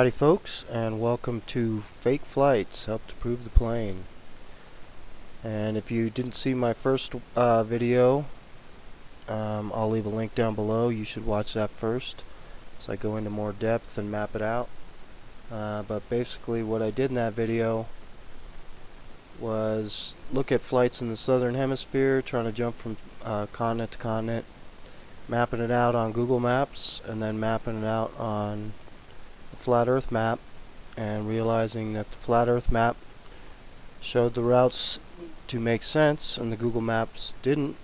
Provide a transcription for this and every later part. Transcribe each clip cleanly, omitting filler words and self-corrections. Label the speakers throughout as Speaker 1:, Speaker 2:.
Speaker 1: Howdy folks, and welcome to Fake Flights, Help to Prove the Plane. And if you didn't see my first video, I'll leave a link down below. You should watch that first, so I go into more depth and map it out. But basically what I did in that video was look at flights in the southern hemisphere, trying to jump from continent to continent, mapping it out on Google Maps, and then mapping it out on the Flat Earth map, and realizing that the Flat Earth map showed the routes to make sense and the Google Maps didn't.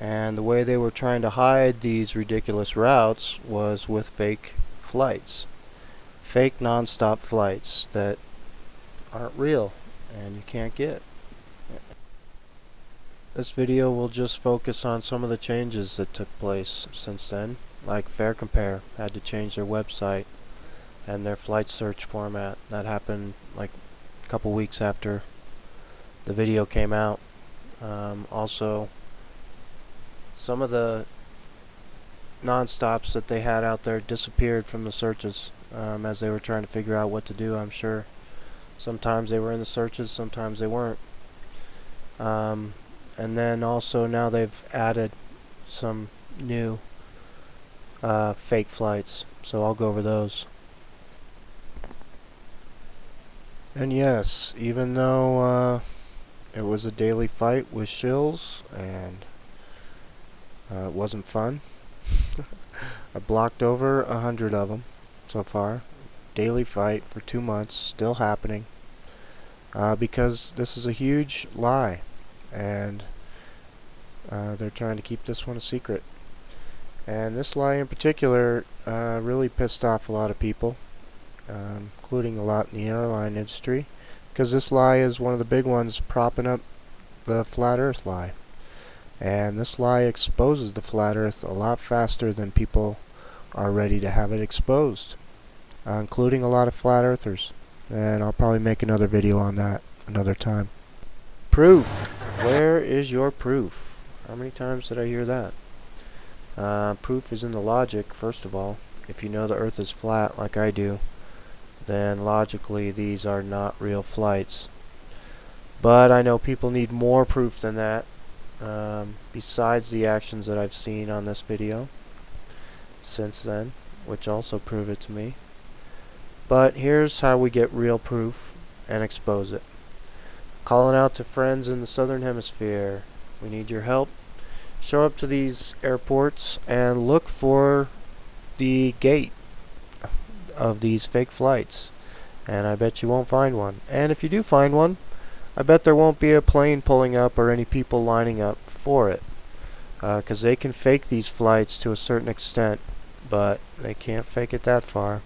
Speaker 1: And the way they were trying to hide these ridiculous routes was with fake flights. Fake non-stop flights that aren't real and you can't get. This video will just focus on some of the changes that took place since then. Like Fare Compare had to change their website and their flight search format. That happened like a couple weeks after the video came out. Also, some of the non-stops that they had out there disappeared from the searches as they were trying to figure out what to do, I'm sure. Sometimes they were in the searches, sometimes they weren't. And then also now they've added some new fake flights, so I'll go over those. And yes, even though it was a daily fight with shills and it wasn't fun, I blocked over 100 of them so far. Daily fight for 2 months, still happening, because this is a huge lie, and they're trying to keep this one a secret. And this lie in particular really pissed off a lot of people, including a lot in the airline industry, because this lie is one of the big ones propping up the Flat Earth lie. And this lie exposes the Flat Earth a lot faster than people are ready to have it exposed, including a lot of Flat Earthers. And I'll probably make another video on that another time. Proof! Where is your proof? How many times did I hear that? Proof is in the logic, first of all. If you know the Earth is flat like I do, then logically these are not real flights. But I know people need more proof than that, besides the actions that I've seen on this video since then, which also prove it to me. But here's how we get real proof and expose it. Calling out to friends in the southern hemisphere. We need your help. Show up to these airports and look for the gate of these fake flights, and I bet you won't find one. And if you do find one, I bet there won't be a plane pulling up or any people lining up for it, because they can fake these flights to a certain extent, but they can't fake it that far.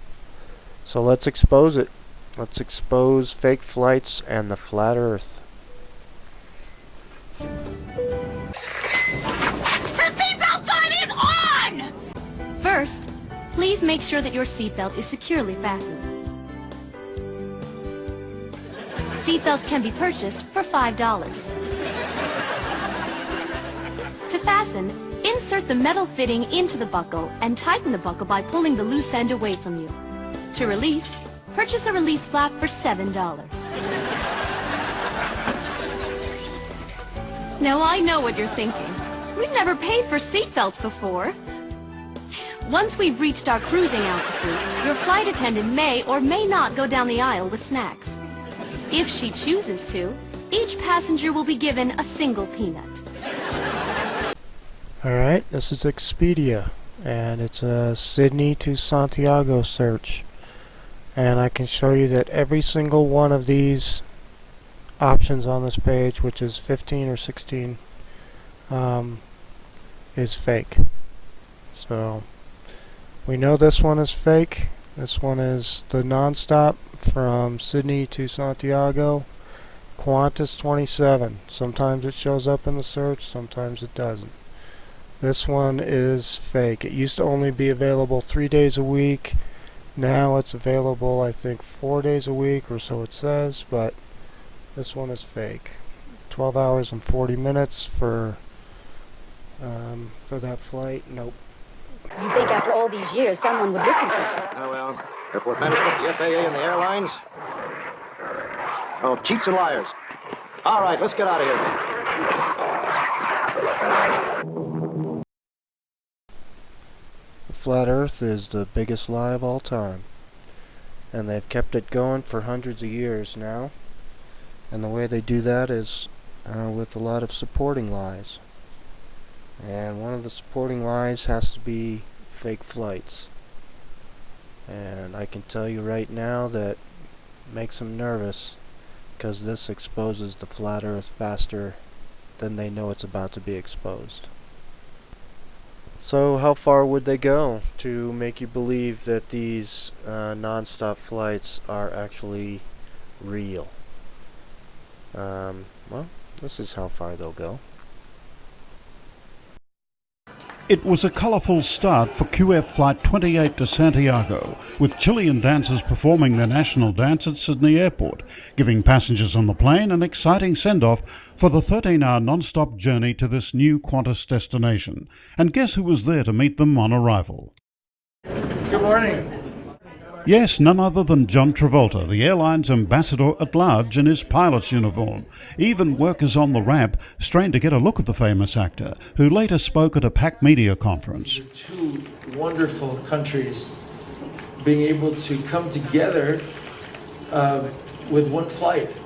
Speaker 1: So let's expose it. Let's expose fake flights and the Flat Earth.
Speaker 2: The seatbelt sign is on!
Speaker 3: First, please make sure that your seatbelt is securely fastened. Seatbelts can be purchased for $5. To fasten, insert the metal fitting into the buckle and tighten the buckle by pulling the loose end away from you. To release, purchase a release flap for $7. Now I know what you're thinking. We've never paid for seatbelts before. Once we've reached our cruising altitude, your flight attendant may or may not go down the aisle with snacks. If she chooses to, each passenger will be given a single peanut.
Speaker 1: Alright, this is Expedia, and it's a Sydney to Santiago search. And I can show you that every single one of these options on this page, which is 15 or 16, is fake. So we know this one is fake. This one is the non-stop from Sydney to Santiago, Qantas 27. Sometimes it shows up in the search, sometimes it doesn't. This one is fake. It used to only be available 3 days a week. Now it's available, I think, 4 days a week, or so it says, but this one is fake. 12 hours and 40 minutes for that flight. Nope.
Speaker 4: You'd think after all these years someone would listen to you.
Speaker 5: Oh well,
Speaker 4: Airport management, the FAA, and the airlines. Oh, cheats and liars. All right, let's get out of here.
Speaker 1: The flat Earth is the biggest lie of all time. And they've kept it going for hundreds of years now. And the way they do that is with a lot of supporting lies. And one of the supporting lies has to be fake flights. And I can tell you right now that makes them nervous, because this exposes the flat Earth faster than they know it's about to be exposed. So how far would they go to make you believe that these non-stop flights are actually real? Well, this is how far they'll go.
Speaker 5: It was a colourful start for QF Flight 28 to Santiago, with Chilean dancers performing their national dance at Sydney Airport, giving passengers on the plane an exciting send-off for the 13-hour non-stop journey to this new Qantas destination. And guess who was there to meet them on arrival?
Speaker 6: Good morning.
Speaker 5: Yes, none other than John Travolta, the airline's ambassador at large in his pilot's uniform. Even workers on the ramp strained to get a look at the famous actor, who later spoke at a packed media conference.
Speaker 6: Two wonderful countries being able to come together with one flight,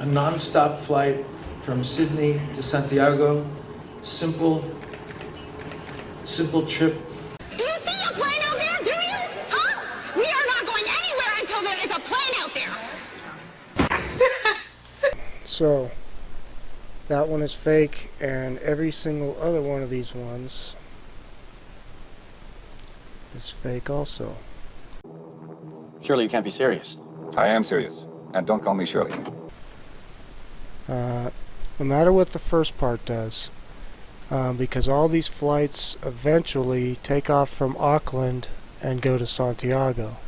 Speaker 6: a non-stop flight from Sydney to Santiago. Simple trip.
Speaker 2: Do you see a plane out there? Do you? Huh? We are not going anywhere until there is a plane out there.
Speaker 1: So, that one is fake, and every single other one of these ones is fake also.
Speaker 4: Surely you can't be serious.
Speaker 7: I am serious. And don't call me Shirley.
Speaker 1: No matter what the first part does, because all these flights eventually take off from Auckland and go to Santiago,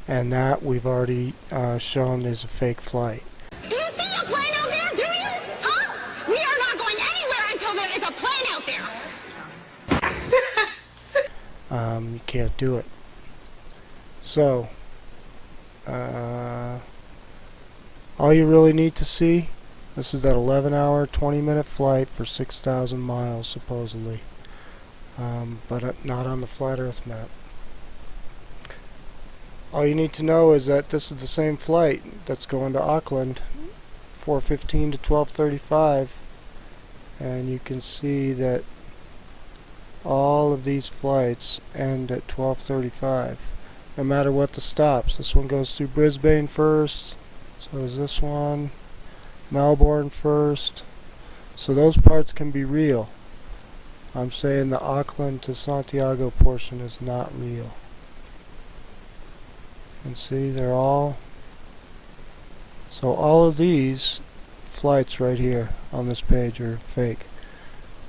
Speaker 1: and that we've already shown is a fake flight.
Speaker 2: Do you see a plane out there? Do you? Huh? We are not going anywhere until there is a plane out there.
Speaker 1: You can't do it. So, all you really need to see, this is that 11-hour, 20-minute flight for 6,000 miles, supposedly. But not on the flat Earth map. All you need to know is that this is the same flight that's going to Auckland, 4:15 to 12:35, and you can see that all of these flights end at 12:35, no matter what the stops. This one goes through Brisbane first, so is this one, Melbourne first, so those parts can be real. I'm saying the Auckland to Santiago portion is not real. And see, they're all, so all of these flights right here on this page are fake.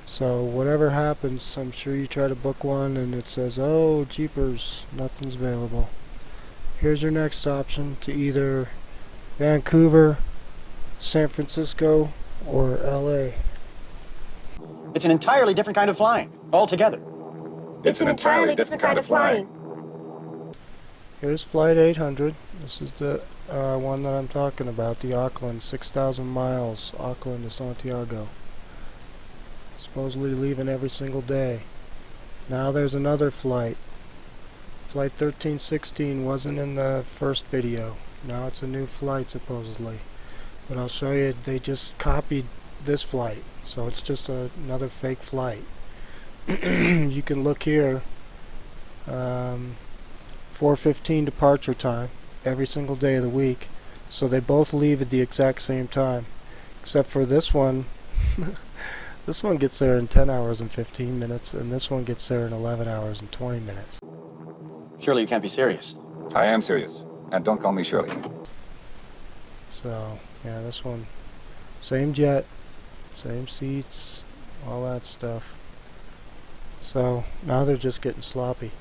Speaker 1: So whatever happens, I'm sure you try to book one and it says, oh jeepers, nothing's available. Here's your next option to either Vancouver, San Francisco, or LA.
Speaker 4: It's an entirely different kind of flying, altogether.
Speaker 7: It's an entirely different kind of flying.
Speaker 1: Here's Flight 800. This is the one that I'm talking about, the Auckland, 6,000 miles, Auckland to Santiago. Supposedly leaving every single day. Now there's another flight. Flight 1316 wasn't in the first video. Now it's a new flight supposedly. But I'll show you, they just copied this flight. So it's just another fake flight. You can look here. 4:15 departure time every single day of the week. So they both leave at the exact same time. Except for this one. This one gets there in 10 hours and 15 minutes, and this one gets there in 11 hours and 20 minutes.
Speaker 4: Surely you can't be serious.
Speaker 7: I am serious. And don't call me Shirley.
Speaker 1: So, yeah, this one, same jet, same seats, all that stuff. So, now they're just getting sloppy.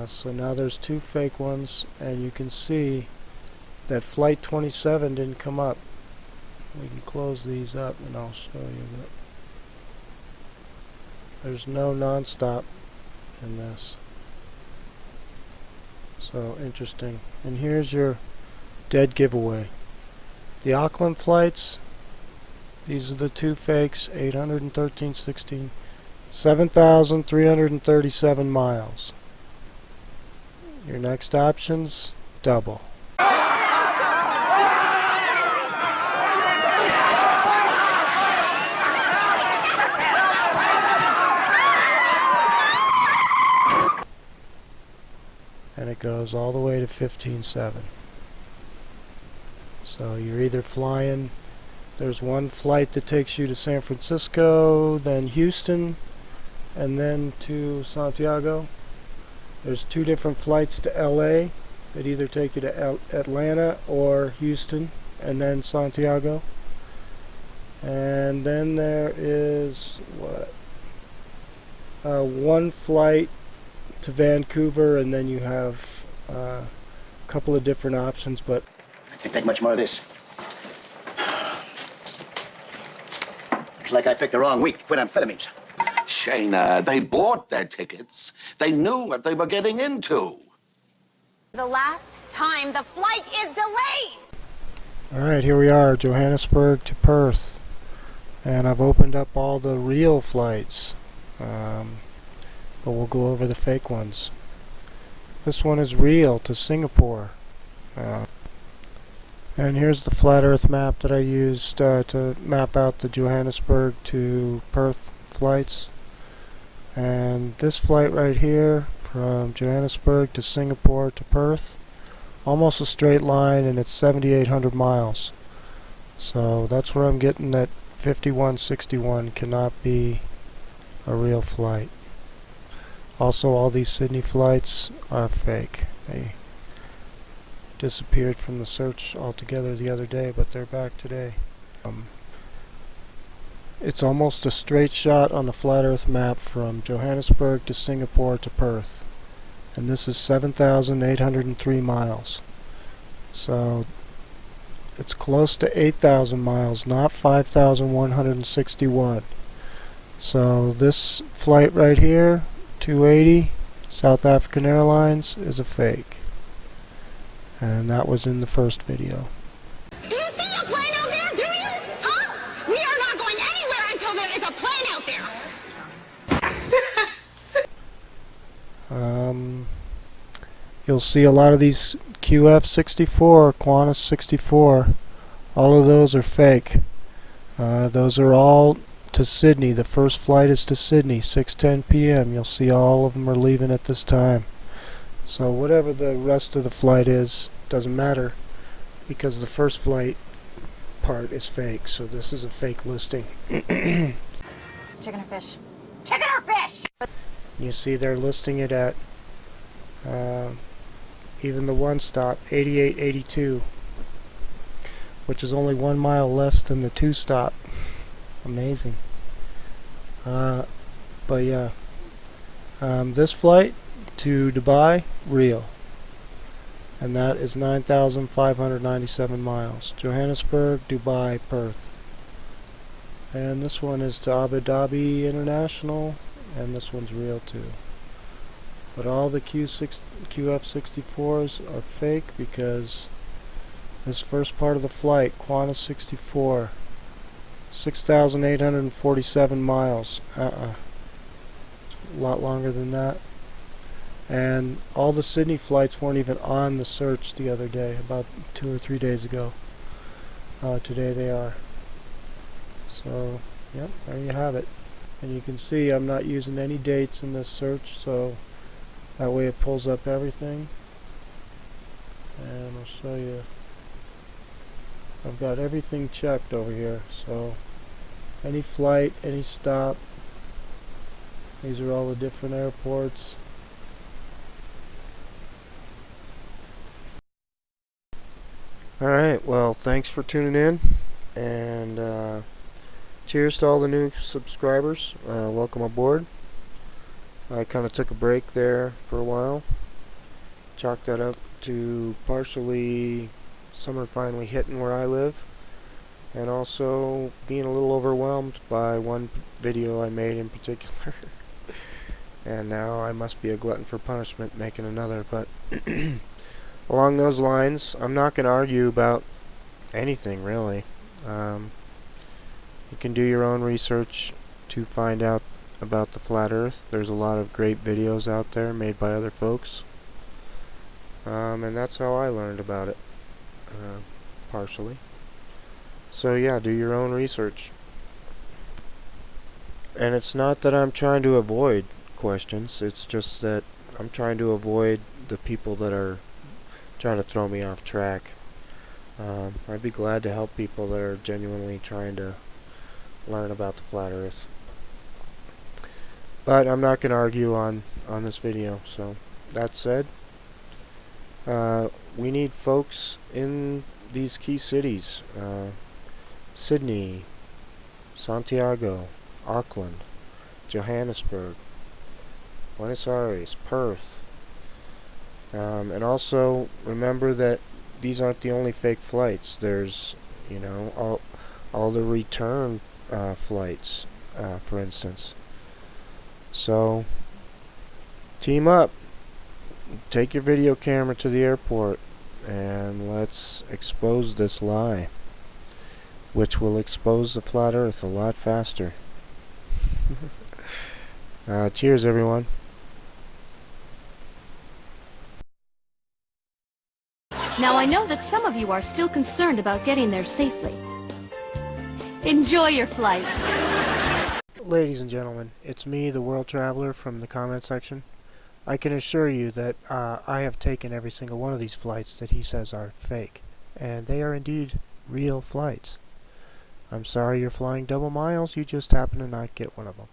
Speaker 1: So now there's two fake ones, and you can see that Flight 27 didn't come up. We can close these up and I'll show you that there's no non-stop in this. So interesting. And here's your dead giveaway. The Auckland flights, these are the two fakes, 813.16, 7,337 miles. Your next options, double. And it goes all the way to 15.7. So you're either flying, there's one flight that takes you to San Francisco, then Houston, and then to Santiago. There's two different flights to LA that either take you to Atlanta or Houston, and then Santiago. And then there is one flight to Vancouver, and then you have a couple of different options, but
Speaker 4: I can't take much more of this. Looks like I picked the wrong week to quit amphetamines.
Speaker 8: Shayna, they bought their tickets. They knew what they were getting into.
Speaker 2: The last time the flight is delayed.
Speaker 1: alright, here we are, Johannesburg to Perth. And I've opened up all the real flights. But we'll go over the fake ones. This one is real to Singapore. And here's the flat earth map that I used to map out the Johannesburg to Perth flights. And this flight right here from Johannesburg to Singapore to Perth, almost a straight line, and it's 7,800 miles. So that's where I'm getting that 5161 cannot be a real flight. Also, all these Sydney flights are fake. They disappeared from the search altogether the other day, but they're back today. It's almost a straight shot on the flat earth map from Johannesburg to Singapore to Perth. And this is 7,803 miles. So it's close to 8,000 miles, not 5,161. So this flight right here, 280, South African Airlines, is a fake. And that was in the first video.
Speaker 2: Do you see a plane out there? Do you? Huh? We are not going anywhere until there is a plane out there.
Speaker 1: You'll see a lot of these QF64, Qantas 64. All of those are fake. Those are all to Sydney. The first flight is to Sydney, 6:10 p.m. You'll see all of them are leaving at this time. So whatever the rest of the flight is, doesn't matter, because the first flight part is fake. So this is a fake listing.
Speaker 2: Chicken or fish? Chicken or fish?
Speaker 1: You see they're listing it at even the one stop, 88.82, which is only 1 mile less than the two stop. Amazing. But yeah, this flight to Dubai, real, and that is 9,597 miles. Johannesburg, Dubai, Perth. And this one is to Abu Dhabi International, and this one's real too. But all the QF64s are fake, because this first part of the flight, Qantas 64, 6,847 miles. It's a lot longer than that. And all the Sydney flights weren't even on the search the other day, about 2 or 3 days ago. Today they are. So, yep, there you have it. And you can see I'm not using any dates in this search, so that way it pulls up everything. And I'll show you. I've got everything checked over here, so any flight, any stop. These are all the different airports. Alright, well, thanks for tuning in, and cheers to all the new subscribers. Welcome aboard. I kind of took a break there for a while. Chalked that up to partially summer finally hitting where I live, and also being a little overwhelmed by one video I made in particular. and now I must be a glutton for punishment making another. But along those lines, I'm not going to argue about anything really. You can do your own research to find out about the flat earth. There's a lot of great videos out there made by other folks, and that's how I learned about it, partially. So yeah, do your own research. And it's not that I'm trying to avoid questions, it's just that I'm trying to avoid the people that are trying to throw me off track. I'd be glad to help people that are genuinely trying to learn about the flat earth. But I'm not going to argue on this video. So that said, we need folks in these key cities. Sydney, Santiago, Auckland, Johannesburg, Buenos Aires, Perth. And also remember that these aren't the only fake flights. There's, you know, all the return flights, for instance. So team up, take your video camera to the airport, and let's expose this lie, which will expose the flat earth a lot faster. Cheers, everyone.
Speaker 3: Now I know that some of you are still concerned about getting there safely. Enjoy your flight.
Speaker 1: Ladies and gentlemen, it's me, the World Traveler, from the comment section. I can assure you that I have taken every single one of these flights that he says are fake, and they are indeed real flights. I'm sorry you're flying double miles, you just happen to not get one of them.